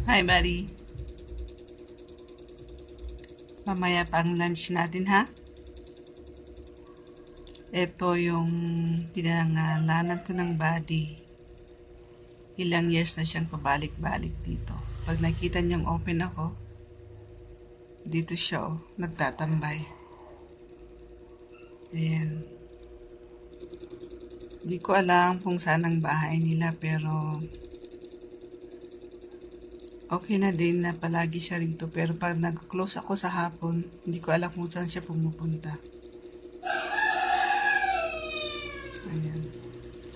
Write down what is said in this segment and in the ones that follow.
Hi, buddy. Mamaya pa ang lunch natin, ha? Ito yung pinangalanan ko ng buddy. Ilang years na siyang pabalik-balik dito. Pag nakita niyang open ako, dito siya, nagtatambay. Ayan. Di ko alam kung saan ang bahay nila, pero okay na din na palagi siya rito. Pero pag nag-close ako sa hapon, hindi ko alam kung saan siya pumupunta. Ayan.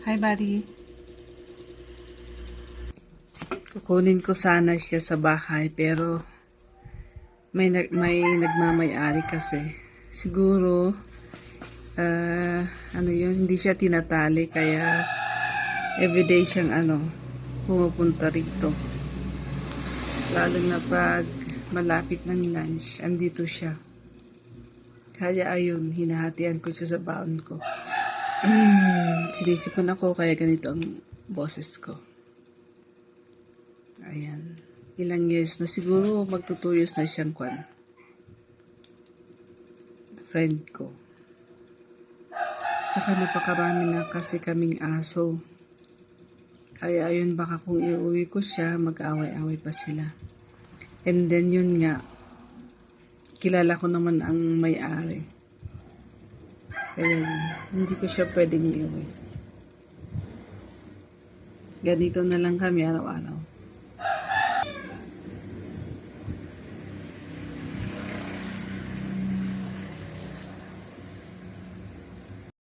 Hi, buddy. Kukunin ko sana siya sa bahay, pero may nagmamay-ari kasi. Siguro, hindi siya tinatali, kaya everyday siyang pumupunta rito. Lalo na pag malapit ng lunch, andito siya. Kaya ayun, hinahatian ko siya sa baon ko. Sinisipon ako, kaya ganito ang boses ko. Ayan. Ilang years na siguro, magto 2 years na siyang friend ko. Tsaka napakarami na kasi kaming aso. Kaya ayun, baka kung iuwi ko siya, mag-away-away pa sila. And then yun nga, kilala ko naman ang may-ari. Kaya hindi ko siya pwedeng iuwi. Ganito na lang kami araw-araw.